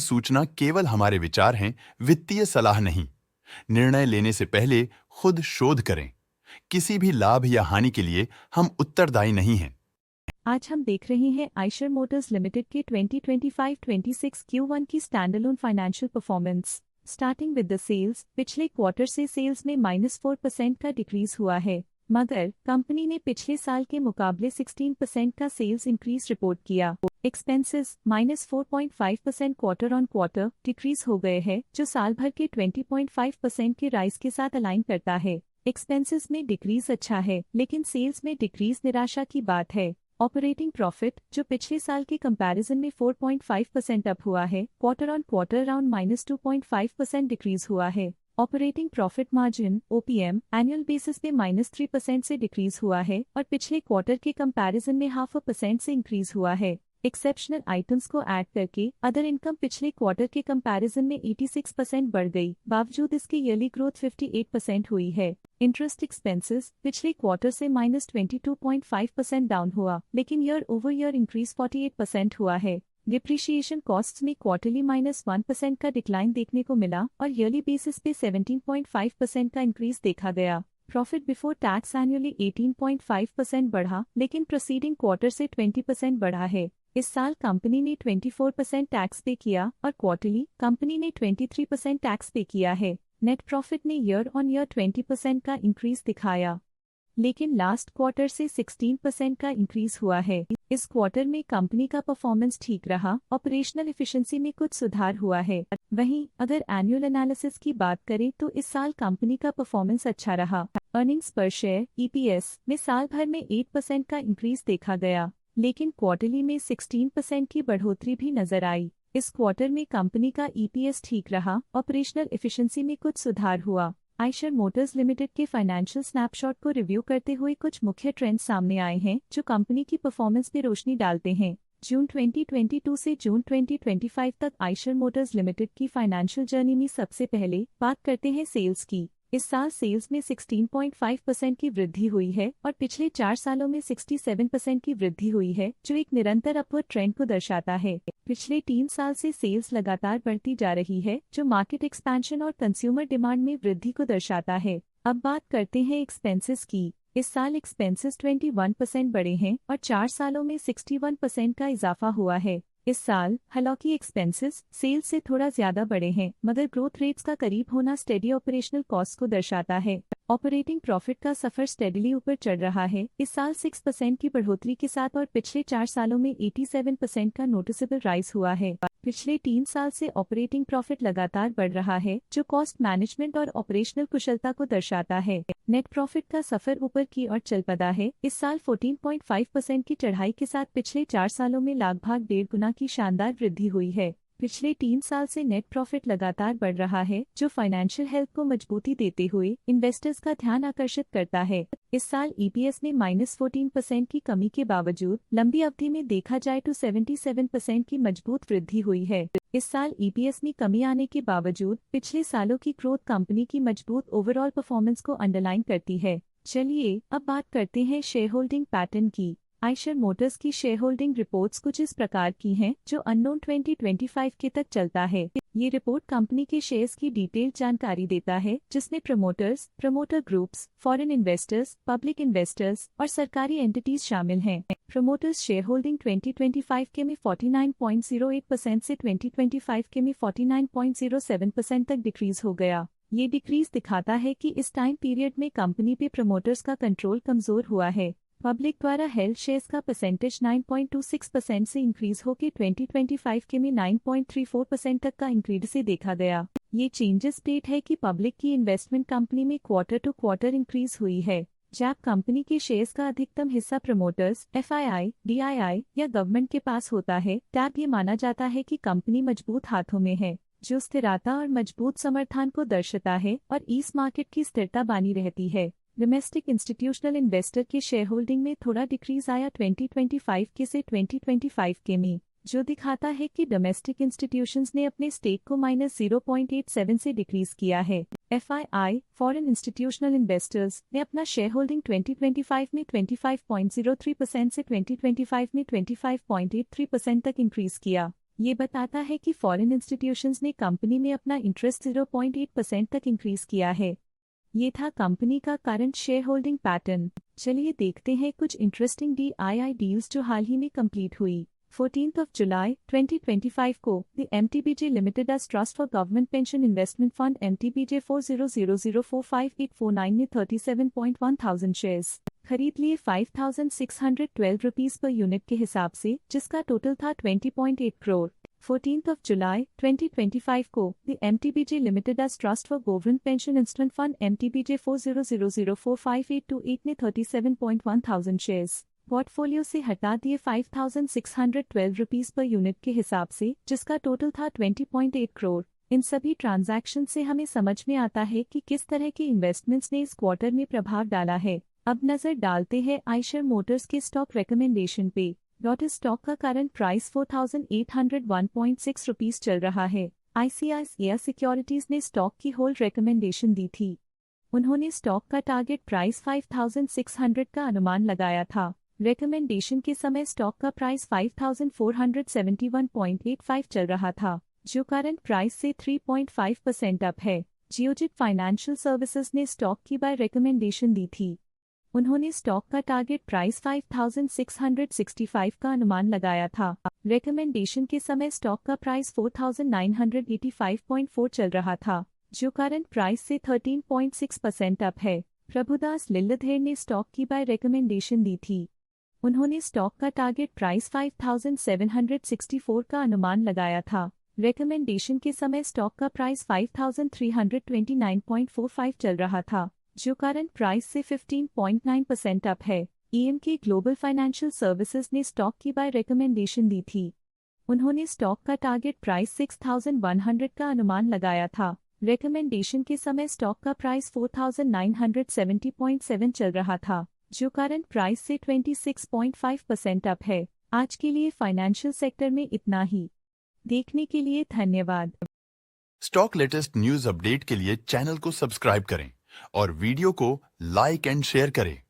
सूचना केवल हमारे विचार हैं, वित्तीय सलाह नहीं। निर्णय लेने से पहले खुद शोध करें। किसी भी लाभ या हानि के लिए हम उत्तरदायी नहीं हैं। आज हम देख रहे हैं आइशर मोटर्स लिमिटेड के 2025-26 Q1 की standalone financial performance. Starting with the sales, पिछले क्वार्टर से सेल्स में -4% का डिक्रीज हुआ है, मगर कंपनी ने पिछले साल के मुकाबले 16% का सेल्स इंक्रीज रिपोर्ट किया। Expenses -4.5% quarter on quarter decrease हो गए हैं, जो साल भर के 20.5% के राइज के साथ अलाइन करता है। एक्सपेंसेस में डिक्रीज अच्छा है, लेकिन सेल्स में डिक्रीज निराशा की बात है। ऑपरेटिंग प्रॉफिट, जो पिछले साल के कंपैरिजन में 4.5% अप हुआ है, quarter on quarter around -2.5% decrease हुआ है। Operating profit margin OPM annual basis पे -3% से डिक्रीज हुआ है और पिछले क्वार्टर के कंपैरिजन में 0.5% से इंक्रीज हुआ है। एक्सेप्शनल आइटम्स को ऐड करके अदर इनकम पिछले क्वार्टर के कंपैरिजन में 86% बढ़ गई, बावजूद इसके ईयरली ग्रोथ 58% हुई है। इंटरेस्ट एक्सपेंसेस पिछले क्वार्टर से -22.5% डाउन हुआ, लेकिन ईयर ओवर ईयर इंक्रीज 48% हुआ है। डिप्रिशिएशन कॉस्ट्स में क्वार्टरली -1% का डिक्लाइन देखने को मिला और ईयरली बेसिस पे 17.5% का इंक्रीज देखा गया। प्रॉफिट बिफोर टैक्स एनुअली 18.5% बढ़ा, लेकिन प्रीसीडिंग क्वार्टर से 20% बढ़ा है। इस साल कंपनी ने 24% टैक्स पे किया और क्वार्टरली कंपनी ने 23% टैक्स पे किया है। नेट प्रॉफिट ने ईयर ऑन ईयर 20% का इंक्रीज दिखाया, लेकिन लास्ट क्वार्टर से 16% का इंक्रीज हुआ है। इस क्वार्टर में कंपनी का परफॉर्मेंस ठीक रहा, ऑपरेशनल एफिशिएंसी में कुछ सुधार हुआ है। वहीं अगर एनुअल एनालिसिस की बात करें तो इस साल कंपनी का परफॉर्मेंस अच्छा रहा। अर्निंग्स पर शेयर EPS में साल भर में 8% का इंक्रीज देखा गया, लेकिन क्वार्टरली में 16% की बढ़ोतरी भी नजर आई। इस क्वार्टर में कंपनी का EPS ठीक रहा, ऑपरेशनल एफिशिएंसी में कुछ सुधार हुआ। आइशर मोटर्स लिमिटेड के फाइनेंशियल स्नैपशॉट को रिव्यू करते हुए कुछ मुख्य ट्रेंड्स सामने आए हैं जो कंपनी की परफॉर्मेंस पे रोशनी डालते हैं। जून 2022 से जून 2025 तक आइशर मोटर्स लिमिटेड की फाइनेंशियल जर्नी में सबसे पहले बात करते हैं सेल्स की। इस साल सेल्स में 16.5% की वृद्धि हुई है और पिछले 4 सालों में 67% की वृद्धि हुई है, जो एक निरंतर अपवर्ड ट्रेंड को दर्शाता है। पिछले 3 साल से सेल्स लगातार बढ़ती जा रही है, जो मार्केट एक्सपेंशन और कंज्यूमर डिमांड में वृद्धि को दर्शाता है। अब बात करते हैं एक्सपेंसेस की। इस साल एक्सपेंसेस 21% बढ़े हैं और 4 सालों में 61% का इजाफा हुआ है। इस साल हालांकि एक्सपेंसेस सेल्स से थोड़ा ज्यादा बढ़े हैं, मगर ग्रोथ रेट्स का करीब होना स्टेडी ऑपरेशनल कॉस्ट को दर्शाता है। ऑपरेटिंग प्रॉफिट का सफर स्टेडीली ऊपर चढ़ रहा है, इस साल 6% की बढ़ोतरी के साथ और पिछले 4 सालों में 87% का नोटिसेबल राइज हुआ है। पिछले 3 साल से ऑपरेटिंग प्रॉफिट लगातार बढ़ रहा है, जो कॉस्ट मैनेजमेंट और ऑपरेशनल कुशलता को दर्शाता है। नेट प्रॉफिट का सफर ऊपर की ओर चल पड़ा है, इस साल 14.5% की चढ़ाई के साथ पिछले 4 सालों में लगभग 1.5 गुना की शानदार वृद्धि हुई है। पिछले 3 साल से नेट प्रॉफिट लगातार बढ़ रहा है, जो फाइनेंशियल हेल्थ को मजबूती देते हुए इन्वेस्टर्स का ध्यान आकर्षित करता है। इस साल EPS में -14% की कमी के बावजूद लंबी अवधि में देखा जाए तो 77% की मजबूत वृद्धि हुई है। इस साल EPS में कमी आने के बावजूद पिछले सालों की ग्रोथ कंपनी की मजबूत ओवरऑल परफॉर्मेंस को अंडरलाइन करती है। चलिए अब बात करते हैं शेयर होल्डिंग पैटर्न की। आइशर मोटर्स की शेयर होल्डिंग रिपोर्ट्स कुछ इस प्रकार की हैं, जो अननोन 2025 के तक चलता है। ये रिपोर्ट कंपनी के शेयर्स की डिटेल्ड जानकारी देता है, जिसमें promoters, promoter groups, foreign investors, public investors और सरकारी एंटिटीज शामिल हैं। प्रमोटर्स शेयर होल्डिंग 2025 के में 49.08% से 2025 के में 49.07% तक डिक्रीज हो गया। ये डिक्रीज दिखाता है कि इस टाइम पीरियड में कंपनी पे प्रमोटर्स का कंट्रोल कमजोर हुआ है। पब्लिक द्वारा हेल्ड शेयर्स का परसेंटेज 9.26% से इंक्रीज होकर 2025 के में 9.34% तक का इंक्रीज से देखा गया। ये चेंजेस स्टेट है कि पब्लिक की इन्वेस्टमेंट कंपनी में क्वार्टर टू क्वार्टर इंक्रीज हुई है। जब कंपनी के शेयर्स का अधिकतम हिस्सा प्रमोटर्स, FII, DII या गवर्नमेंट के पास होता है, तब ये माना जाता है कि कंपनी मजबूत हाथों में है, जो स्थिरता और मजबूत समर्थन को दर्शाता है और इस मार्केट की स्थिरता बनी रहती है। डोमेस्टिक इंस्टीट्यूशनल इन्वेस्टर के शेयर होल्डिंग में थोड़ा डिक्रीज आया 2025 के से 2025 के में, जो दिखाता है कि डोमेस्टिक इंस्टीट्यूशंस ने अपने स्टेक को -0.87 से डिक्रीज किया है। FII, फॉरेन इंस्टीट्यूशनल इन्वेस्टर्स ने अपना शेयर होल्डिंग 2025 में 25.03% से 2025 में 25.83% तक इंक्रीज किया। ये बताता है कि फॉरेन इंस्टीट्यूशंस ने कंपनी में अपना इंटरेस्ट 0.8% तक इंक्रीज किया है। ये था कंपनी का करंट शेयर होल्डिंग पैटर्न। चलिए देखते हैं कुछ इंटरेस्टिंग DII डील्स जो हाल ही में कंप्लीट हुई। 14 जुलाई 2025 को the MTBJ limited as trust for government pension investment fund MTBJ 4000045849 ने 37.1 शेयर्स खरीद लिए 5,612 रुपीस पर यूनिट के हिसाब से, जिसका टोटल था 20.8 करोड़। 14 जुलाई 2025 को the MTBJ limited as trust for government pension instant fund MTBJ 4000045828 ने 37.1 शेयर्स पोर्टफोलियो से हटा दिए 5,612 रुपीस पर यूनिट के हिसाब से, जिसका टोटल था 20.8 करोड़। इन सभी ट्रांजैक्शन से हमें समझ में आता है कि किस तरह के इन्वेस्टमेंट्स ने इस क्वार्टर में प्रभाव डाला है। अब नजर डालते हैं आइशर मोटर्स के स्टॉक रिकमेंडेशन पे। इस स्टॉक का करंट प्राइस 4,801.6 रुपीस चल रहा है। ICICI सिक्योरिटीज ने स्टॉक की होल्ड रिकमेंडेशन दी थी। उन्होंने स्टॉक का टारगेट प्राइस 5,600 का अनुमान लगाया था। रिकमेंडेशन के समय स्टॉक का प्राइस 5,471.85 चल रहा था, जो करंट प्राइस से 3.5% अप है। जियोजित फाइनेंशियल सर्विसेज ने स्टॉक की बाय रिकमेंडेशन दी थी। उन्होंने स्टॉक का टारगेट प्राइस 5,665 का अनुमान लगाया था। रिकमेंडेशन के समय स्टॉक का प्राइस 4,985.4 चल रहा था, जो करंट प्राइस से 13.6% अप है। प्रभुदास लिल्लाधर ने स्टॉक की बाय रिकमेंडेशन दी थी। उन्होंने स्टॉक का टारगेट प्राइस 5,764 का अनुमान लगाया था। रिकमेंडेशन के समय स्टॉक का प्राइस 5,329.45 चल रहा था, जो करंट प्राइस से 15.9% अप है। EMK ग्लोबल फाइनेंशियल सर्विसेज ने स्टॉक की बाय रिकमेंडेशन दी थी। उन्होंने स्टॉक का टारगेट प्राइस 6,100 का अनुमान लगाया था। रिकमेंडेशन के समय स्टॉक का प्राइस 4,970.7 चल रहा था, जो करंट प्राइस से 26.5% अप है। आज के लिए फाइनेंशियल सेक्टर में इतना ही। देखने के लिए धन्यवाद। स्टॉक लेटेस्ट न्यूज अपडेट के लिए चैनल को सब्सक्राइब करें और वीडियो को लाइक एंड शेयर करें।